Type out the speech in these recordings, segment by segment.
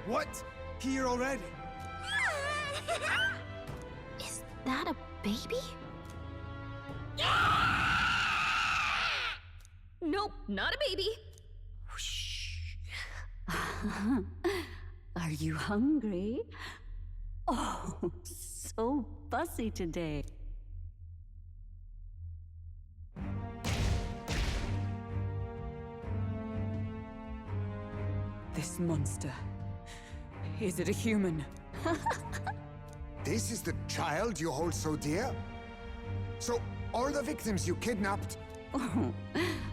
What? Here already? Is that a baby? Nope, not a baby. Are you hungry? Oh, so fussy today. This monster. Is it a human? This is the child you hold so dear? So, all the victims you kidnapped? Oh,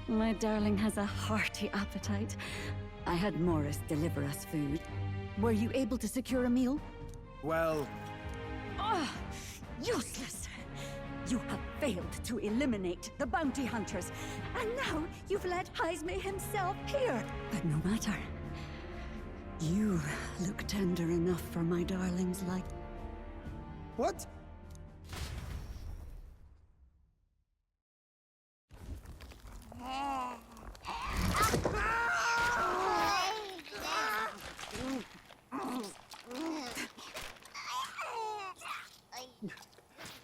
my darling has a hearty appetite. I had Morris deliver us food. Were you able to secure a meal? Well... Oh, useless! You have failed to eliminate the bounty hunters, and now you've led Heisme himself here. But no matter. You look tender enough for my darling's like. What?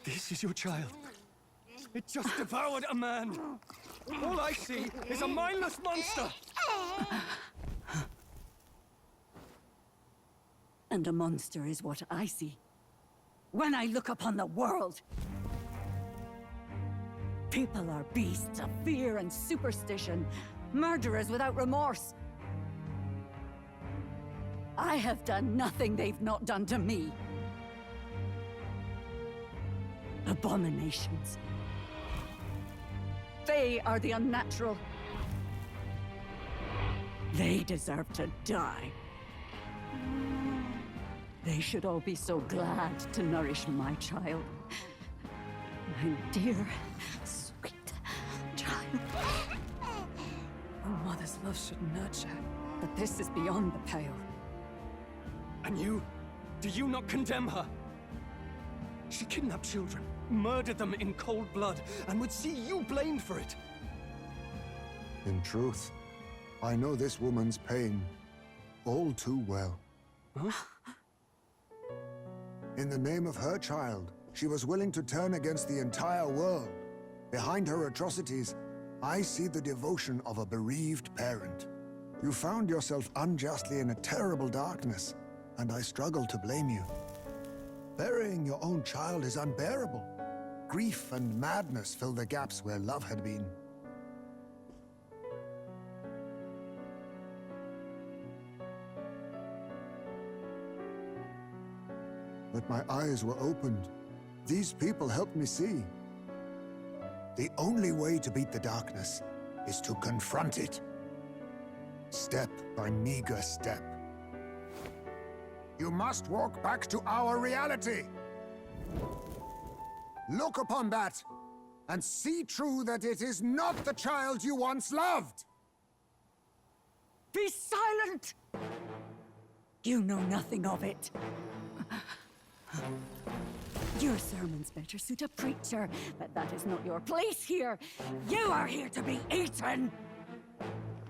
This is your child. It just devoured a man. All I see is a mindless monster. And a monster is what I see when I look upon the world. People are beasts of fear and superstition, murderers without remorse. I have done nothing they've not done to me. Abominations. They are the unnatural. They deserve to die. They should all be so glad to nourish my child. My dear, sweet child. A mother's love should nurture, but this is beyond the pale. And you? Do you not condemn her? She kidnapped children, murdered them in cold blood, and would see you blamed for it. In truth, I know this woman's pain all too well. Huh? In the name of her child, she was willing to turn against the entire world. Behind her atrocities, I see the devotion of a bereaved parent. You found yourself unjustly in a terrible darkness, and I struggle to blame you. Burying your own child is unbearable. Grief and madness fill the gaps where love had been. But my eyes were opened. These people helped me see. The only way to beat the darkness is to confront it. Step by meager step. You must walk back to our reality. Look upon that, and see true that it is not the child you once loved. Be silent! You know nothing of it. Your sermons better suit a preacher, but that is not your place here. You are here to be eaten!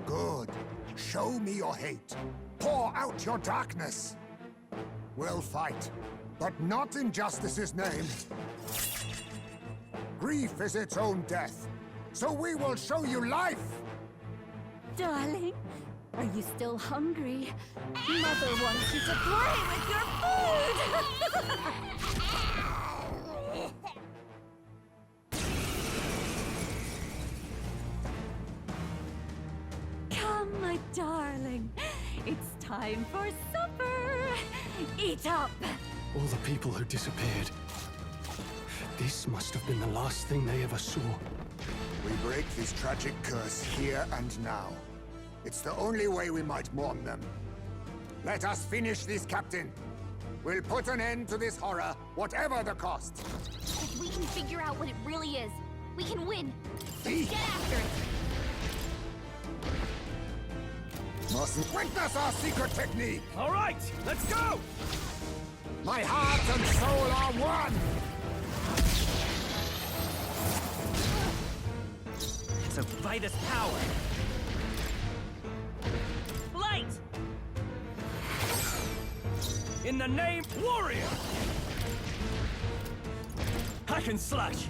Good. Show me your hate. Pour out your darkness. We'll fight, but not in justice's name. Grief is its own death, so we will show you life! Darling, are you still hungry? Mother wants you to play with your food! Come, my darling. It's time for supper. Eat up. All the people who disappeared. This must have been the last thing they ever saw. We break this tragic curse here and now. It's the only way we might mourn them. Let us finish this, Captain. We'll put an end to this horror, whatever the cost. If we can figure out what it really is, we can win. See? Get after it. Mustn't witness our secret technique! All right, let's go! My heart and soul are one! So fight us power! Light! In the name warrior! Hack and slash!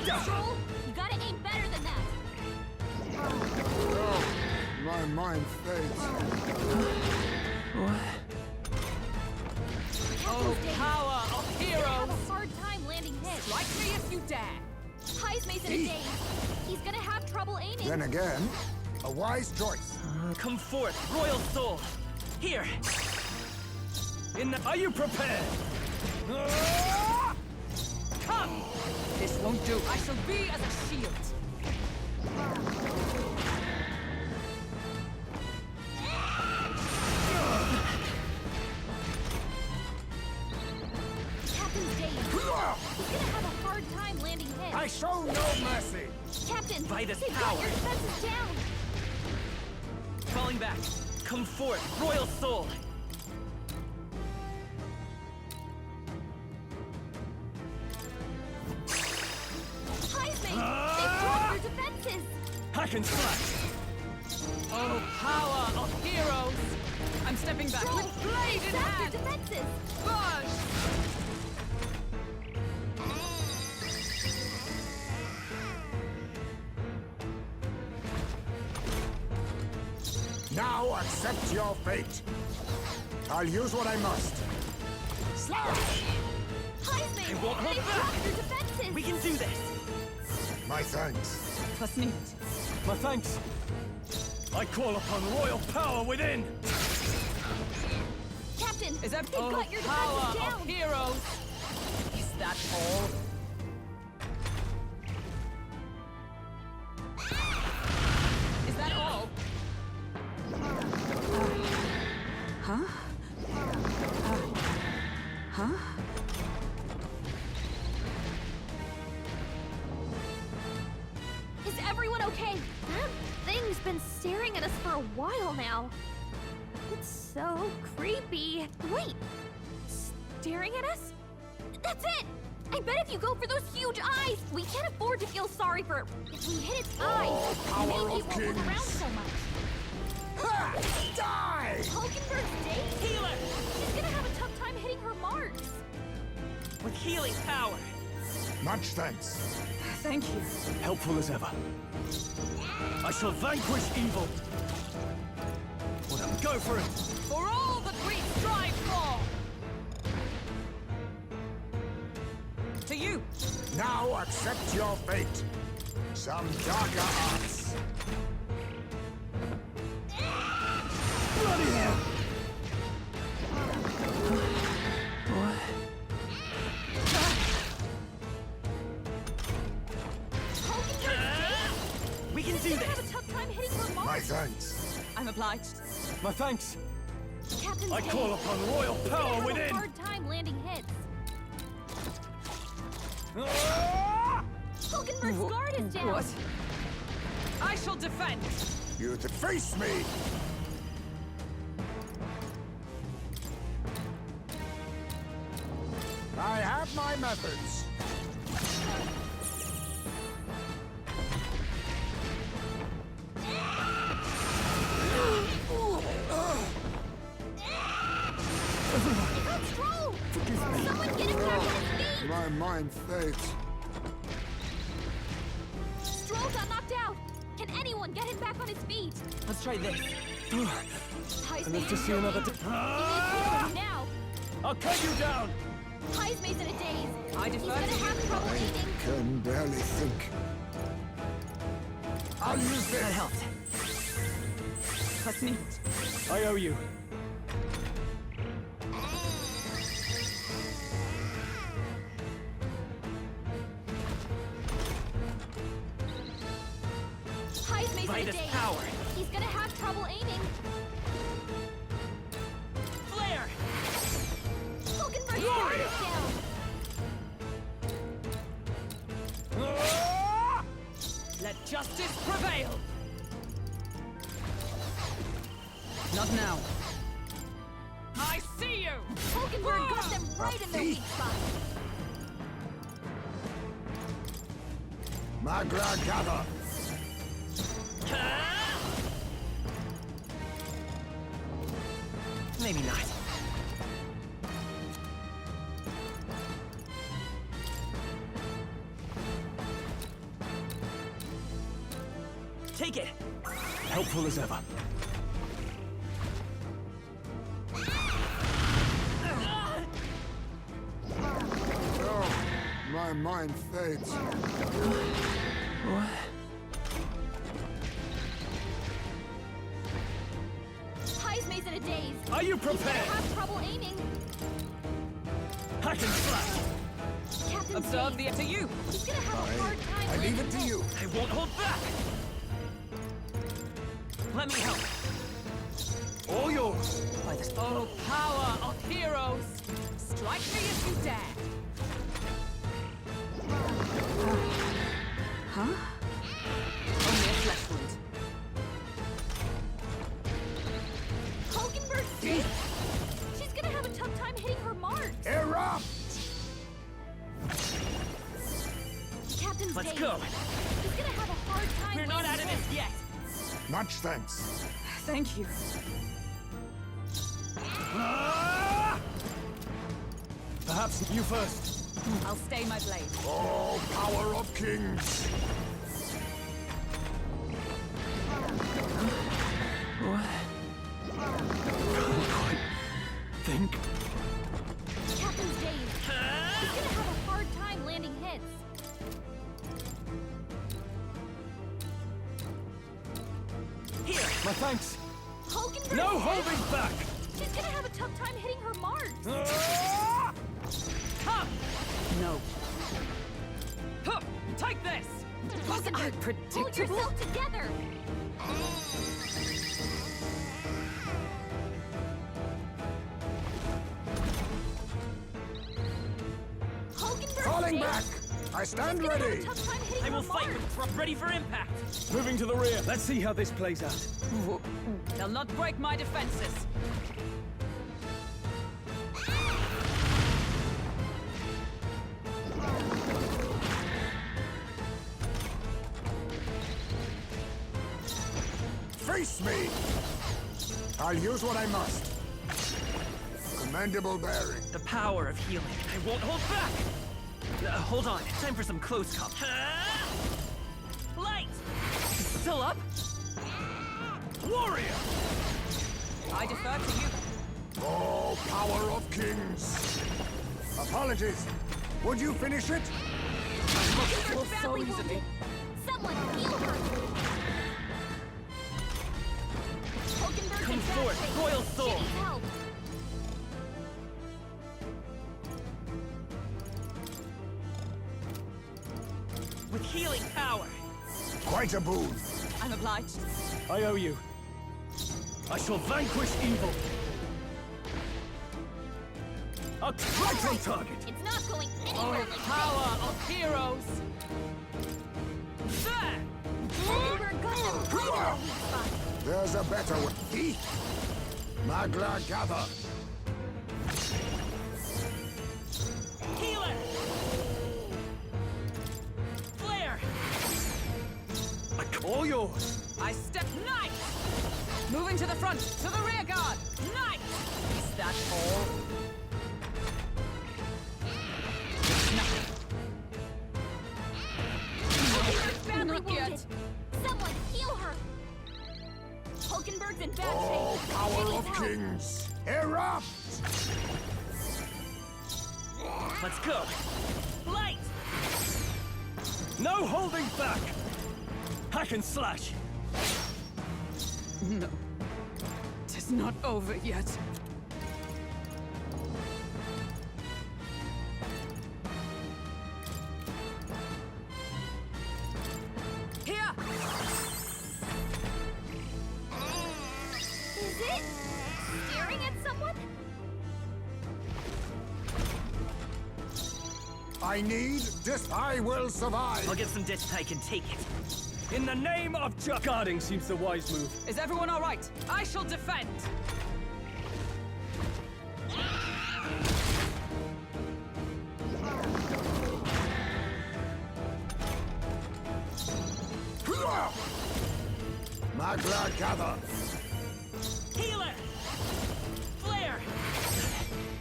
Control, you gotta aim better than that. Oh, my mind fades. Power of He's gonna have heroes! a hard time landing hits. Strike me if you dare! Heismay's in a daze. He's gonna have trouble aiming. Then again, a wise choice. Come forth, royal soul! Here! Are you prepared? Come! This won't do. I shall be as a shield. Captain's dazed. He's gonna have a hard time landing hits. I show no mercy. Captain, By this they've power. got your defenses down. Falling back! Come forth, royal soul! Heismay, they've dropped your defenses. Hack and slash! Oh, power of heroes! I'm stepping back Troll, with blade in zap your hand! defenses. Burn! Now accept your fate. I'll use what I must. Slash! Heismay, I want her they've back. dropped your defenses. We can do this! My thanks. Was neat. My thanks! I call upon royal power within! Captain, Is that they've got your power defenses of down. heroes? Is that all? Is that all? Is everyone okay? That thing's been staring at us for a while now. It's so creepy. Wait, staring at us? That's it! I bet if you go for those huge eyes, we can't afford to feel sorry for it. If we hit its eyes, power maybe of it won't move kings. around so much. Ha! Die! Hulkenberg's dazed. Healer! She's gonna have a tough time hitting her marks. With healing power! Much thanks. Thank you. Helpful as ever. I shall vanquish evil! Well then, go for it! For all that we strive for! To you! Now accept your fate. Some darker arts. Bloody hell! We can do She's gonna have this! a tough time hitting her My marks. thanks. I'm obliged. My thanks! Captain's I call dazed. upon royal She's gonna power have within! a hard time landing hits. Hulkenberg's guard is down. What? I shall defend! You face me. I have my methods. It's Stroll! Someone get him back on his feet! My mind fades. Stroll got knocked out! Can anyone get him back on his feet? Let's try this. Heismay's live to in see a another daze. day. You need to heal him now! I'll cut you down! Heismay's in a daze. I He's defer gonna to you. have trouble aiming. Can barely think. I'll use That this. helped. Was neat. I owe you. Heismay's By in a this daze. power. He's gonna have trouble aiming. Flare! Hulkenberg's guard is down. Let justice prevail! Not now. I see you! Hulkenberg got them right in their weak spot. Magra gather. Maybe not. Take it! Helpful as ever. No, my mind fades. What? Heisme's in a daze. Are you He's gonna prepared? have trouble aiming. Hack and slash! Captain Observe the... To you! He's gonna have a hard time. I leave it to landing you. I won't hold back! Let me help. All yours! By the oh, power of heroes! Strike me if you dare! Huh? Only a flesh wound. Hulkenberg's dead. She's gonna have a tough time hitting her mark. Erupt! Captain's Let's dazed. go! He's gonna have a hard time. We're not out of landing this yet! Much thanks. Thank you. Ah! Perhaps you first. I'll stay my blade. Oh, power of kings! What? Can't quite think. Captain's dazed. He's gonna have a hard time landing hits. Here! My thanks. Hulkenberg's No dead. holding back! She's gonna have a tough time hitting her mark. Ah! Come! No. Huh, take this! Was I Hold predictable? yourself together. Hulkenberg's Falling dazed. back! I stand She's gonna have ready! a tough time hitting I her will fight mark. with prop ready for impact! Moving to the rear. Let's see how this plays out. They'll not break my defenses! Face me! I'll use what I must. Commendable bearing. The power of healing. I won't hold back! Hold on. Time for some close comp. Light! Still up? Warrior! I defer to you. Oh, power of kings! Apologies. Would you finish it? Hulkenberg's badly so easily. wounded. Someone heal her. Hulkenberg's Come in bad forth, shape. Royal She Soul. needs help. With healing power. Quite a boon. I'm obliged. I owe you. I shall vanquish evil. Right on target. It's not going anywhere like Power of heroes. There! Hulkenberg got them right in their weak spot. There's a better way. He. Magla gather. Healer! Flare! All yours. I step knight! Moving to the front, to the rear guard! Knight! Is that all? Nothing. Hulkenberg's badly Not yet. wounded. Someone heal her. Hulkenberg's in bad Oh, shape. She power needs of help. kings. Erupt! Let's go! Light! No holding back. Hack and slash. No. Tis not over yet. Here! Is it staring at someone? I need this. I will survive. I'll get some discs I can take it. In the name of guarding seems the wise move. Is everyone all right? I shall defend! Magla gather. Healer! Flare!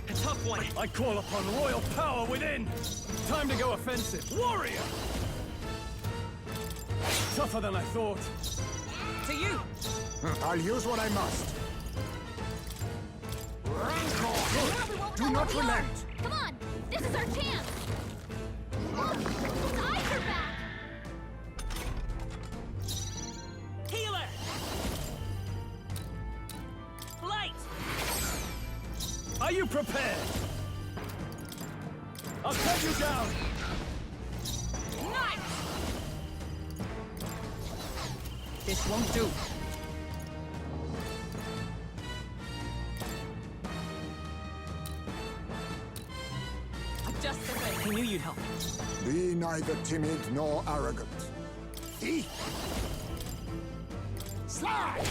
A tough one. I call upon royal power within. Time to go offensive. Warrior! Tougher than I thought. you. I'll use what I must. Do not relent! Come on! This is our chance! Look! His eyes are back! Healer! Light! Are you prepared? I'll cut you down! Night! This won't do. Just the way. I knew you'd help. Be neither timid nor arrogant. Eat! Slide!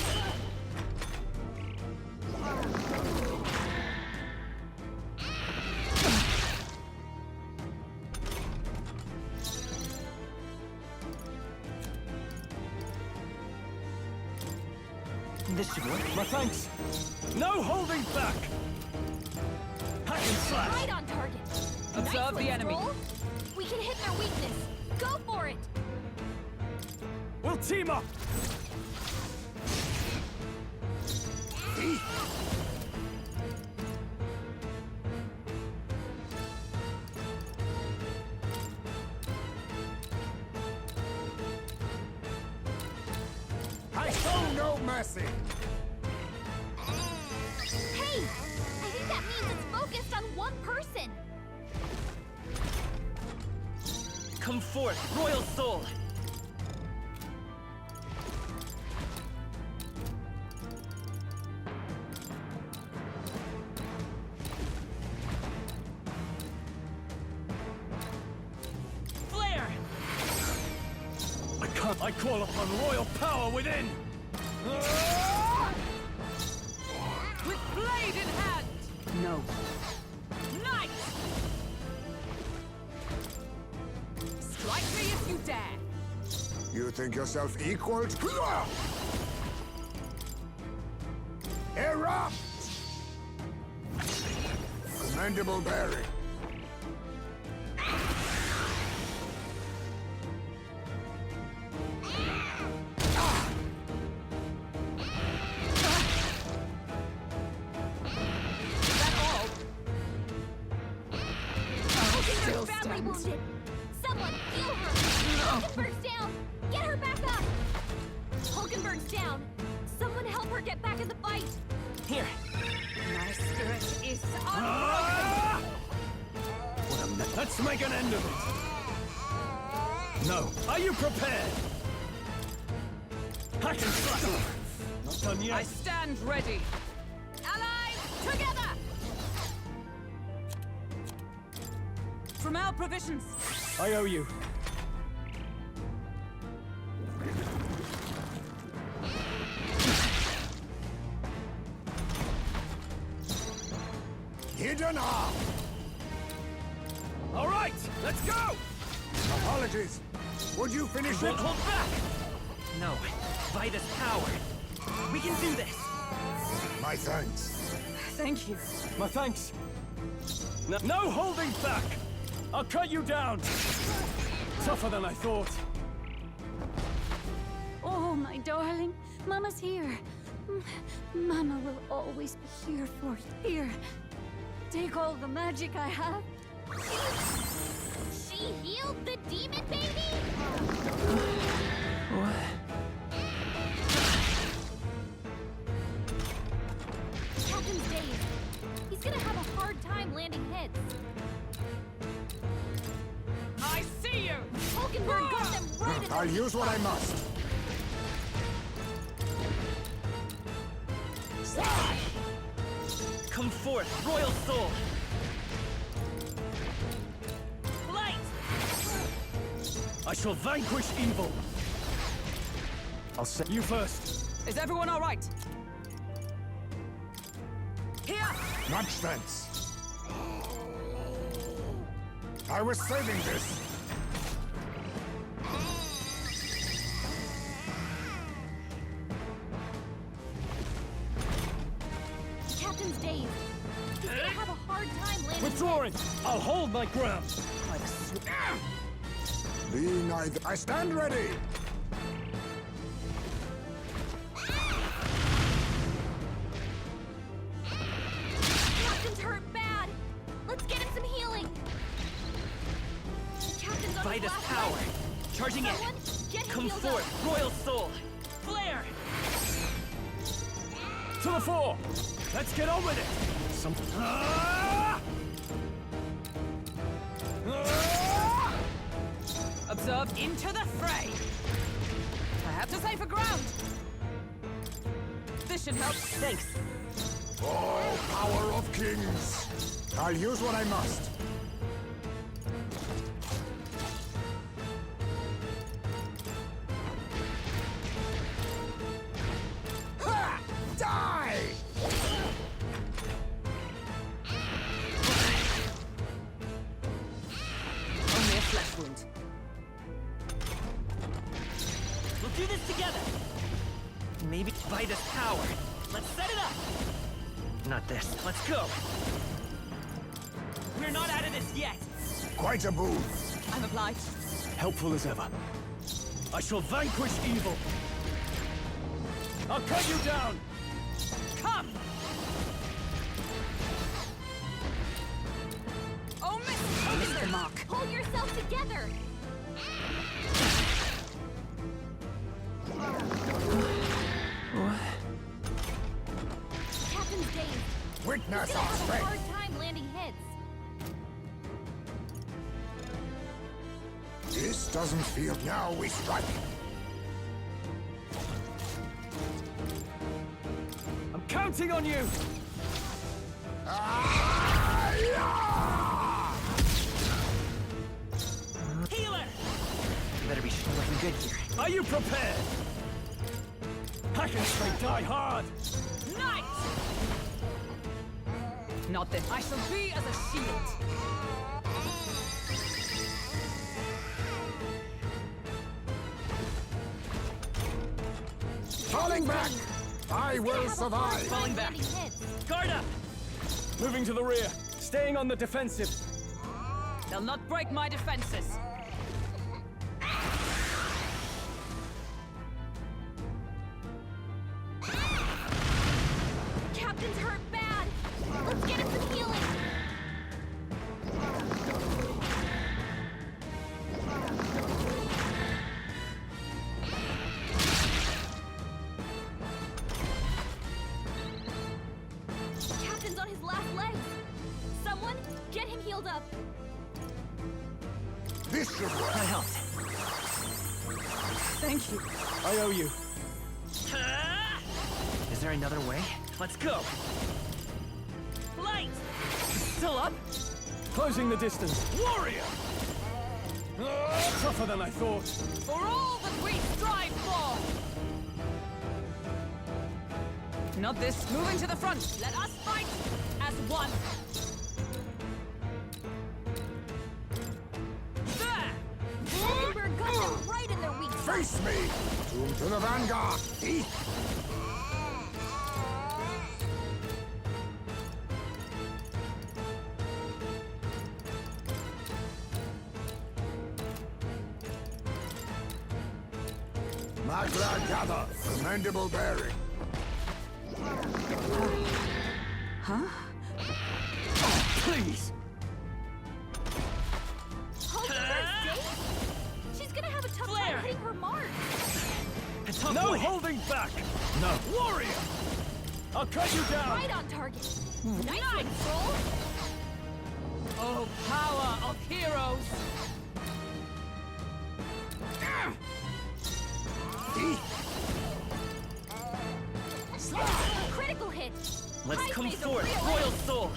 This should work. My thanks! No holding back! Hack and slash! Right on target! Observe Nice the enemy. Roll. We can hit their weakness! Go for it! We'll team up! I show no mercy! Hey! I think that means it's focused on one person! Come forth, royal soul! Flare! I can't. I call upon royal power within! With blade in hand! No. Knight! Strike me if you dare! You think yourself equal to... Erupt! Commendable bearing. Is that all? Hulkenberg's badly wounded! Someone heal her! Hulkenberg's down! Get her back up! Hulkenberg's down! Someone help her get back in the fight! Here. My spirit is Ah! What a mess. Let's make an end of it! No. Are you prepared? Hack and slash! Not done I yet. stand ready. Allies, together! From our provisions. I owe you. Hidden arm! All right, let's go! Apologies. Would you finish Won't it? hold back! No, by this power. We can do this. My thanks. Thank you. My thanks. No holding back! I'll cut you down! Tougher than I thought. Oh, my darling. Mama's here. Mama will always be here for you. Here. Take all the magic I have. She healed the demon baby? Captain's dazed. He's gonna have a hard time landing hits. I see you! Hulkenberg got them right in the I'll use what I must. Come forth, royal soul! Light! I shall vanquish evil. I'll set you first. Is everyone all right? Here! Much thanks. I was saving this. Captain's dazed. He's gonna have a hard time landing Withdrawing! hits. I'll hold my ground. Be neither. I stand ready. Vitus last power. leg. Charging Someone in. get him Come healed forth, Royal Soul. Flare! To the fore! Let's get on with it! Some... Ah! Ah! Observe into the fray. I have to say for ground. This should help. Thanks. Oh, power of kings! I'll use what I must. Ha! Die! Only a flesh wound. We'll do this together. Maybe Vitus power. Let's set it up. Not this. Let's go. We're not out of this yet. Quite a move. I'm obliged. Helpful as ever. I shall vanquish evil. I'll cut you down! Come! Oh, miss the mark. Hold yourself together! Captain's dazed. Witness He's our gonna have a strength. hard time landing hits. This doesn't feel... Now we strike. I'm counting on you! Healer! Better be looking good here. Are you prepared? Hack and straight die hard! Knight! Not this. I shall be as a shield. Falling back! I will Have a hard survive! time Falling back. landing hits. Guard up! Moving to the rear, staying on the defensive. They'll not break my defenses. Captain's hurt bad! Let's get him some healing! Captain's on his last legs! Someone, get him healed up! This should work. That helped. Thank you. I owe you. Ah! Is there another way? Let's go. Light! Still up? Closing the distance. Warrior! Tougher than I thought. For all that we strive for! Not this. Moving to the front. Let us fight as one. There! Hindenburg got them right in their weak spot! Face me! To the vanguard! Eat! Magla gather! Commendable bearing! Please! Hulkenberg's dazed? She's gonna have a tough Flare! time hitting her mark! A tough No boy. holding back! No. Warrior! I'll cut you down! Right on target! Nice one, Troll! Oh, power of heroes! Eat! Critical hit! Let's Ice come Maze a forth, real Royal ace. Soul.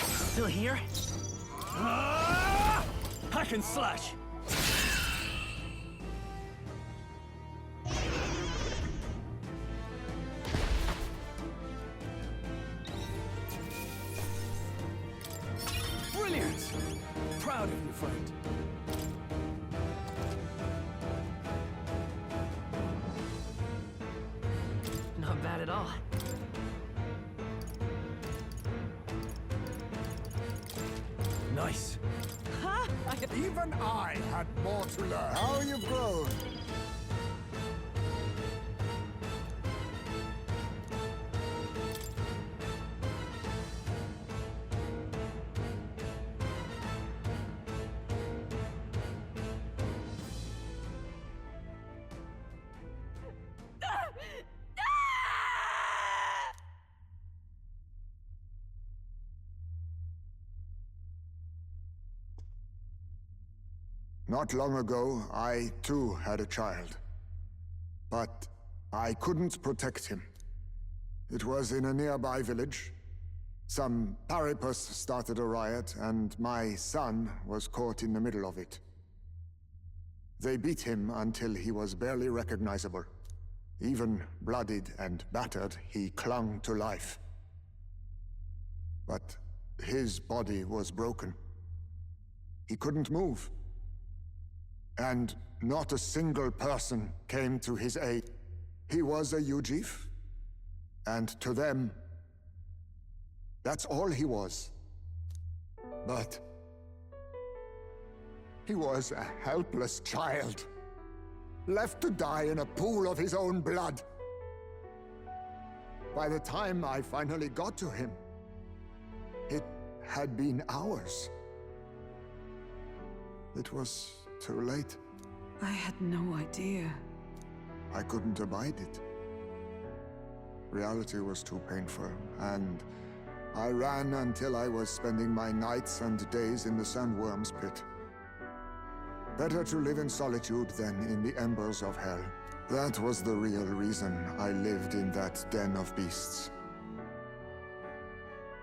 Still here? Ah! Hack and slash! Brilliant! Proud of you, friend. Not bad at all. Nice. Huh? Even I had more to learn. How you've grown! Not long ago, I too had a child. But I couldn't protect him. It was in a nearby village. Some paripus started a riot, and my son was caught in the middle of it. They beat him until he was barely recognizable. Even bloodied and battered, he clung to life. But his body was broken. He couldn't move. And not a single person came to his aid. He was a Ujif, and to them, that's all he was. But he was a helpless child, left to die in a pool of his own blood. By the time I finally got to him, it had been hours. It was too late. I had no idea. I couldn't abide it. Reality was too painful, and I ran until I was spending my nights and days in the sandworm's pit. Better to live in solitude than in the embers of hell. That was the real reason I lived in that den of beasts.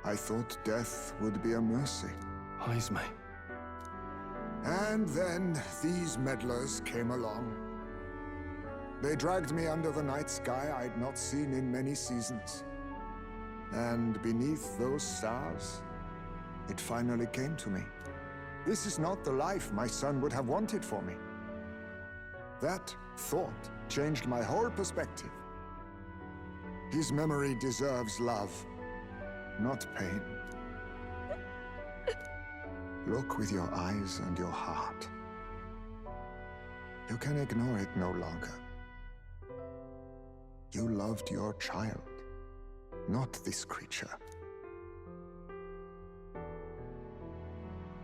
I thought death would be a mercy. Heisme. And then these meddlers came along. They dragged me under the night sky I'd not seen in many seasons. And beneath those stars, it finally came to me. This is not the life my son would have wanted for me. That thought changed my whole perspective. His memory deserves love, not pain. Look with your eyes and your heart. You can ignore it no longer. You loved your child, not this creature.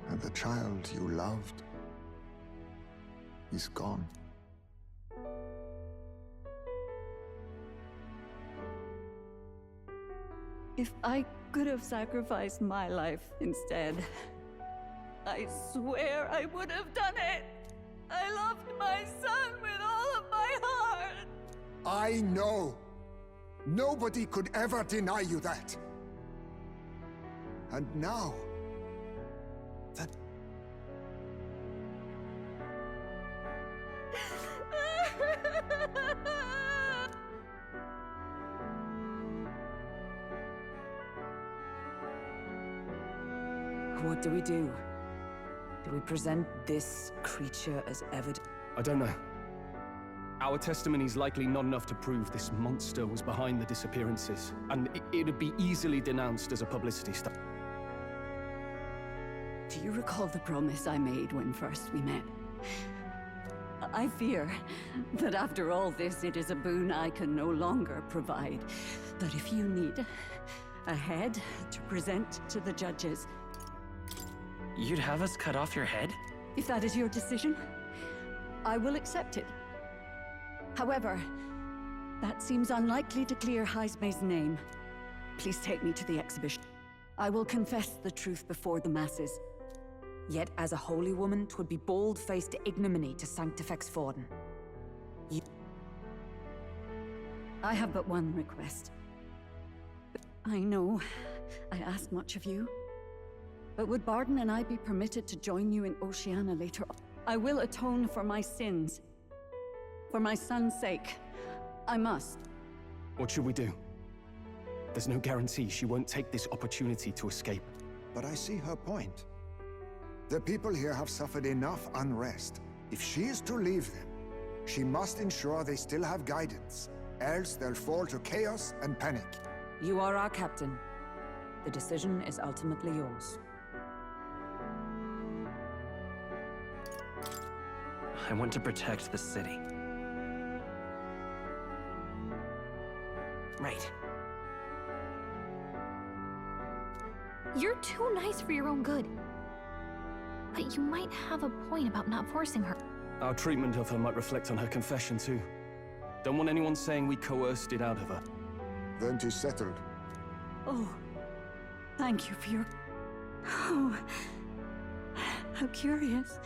And the child you loved is gone. If I could have sacrificed my life instead, I swear I would have done it. I loved my son with all of my heart. I know. Nobody could ever deny you that. And now, that... What do we do? Do we present this creature as evidence? I don't know. Our testimony's likely not enough to prove this monster was behind the disappearances, and it'd be easily denounced as a publicity stunt. Do you recall the promise I made when first we met? I fear that after all this, it is a boon I can no longer provide. But if you need a head to present to the judges... You'd have us cut off your head? If that is your decision, I will accept it. However, that seems unlikely to clear Heisme's name. Please take me to the exhibition. I will confess the truth before the masses. Yet as a holy woman, 'twould be bold-faced ignominy to sanctifex Forden. I have but one request. I know I ask much of you, but would Barden and I be permitted to join you in Oceania later on? I will atone for my sins. For my son's sake, I must. What should we do? There's no guarantee she won't take this opportunity to escape. But I see her point. The people here have suffered enough unrest. If she is to leave them, she must ensure they still have guidance. Else they'll fall to chaos and panic. You are our captain. The decision is ultimately yours. I want to protect the city. Right. You're too nice for your own good. But you might have a point about not forcing her. Our treatment of her might reflect on her confession, too. Don't want anyone saying we coerced it out of her. Then 'tis settled. Oh, thank you for your... Oh, how curious.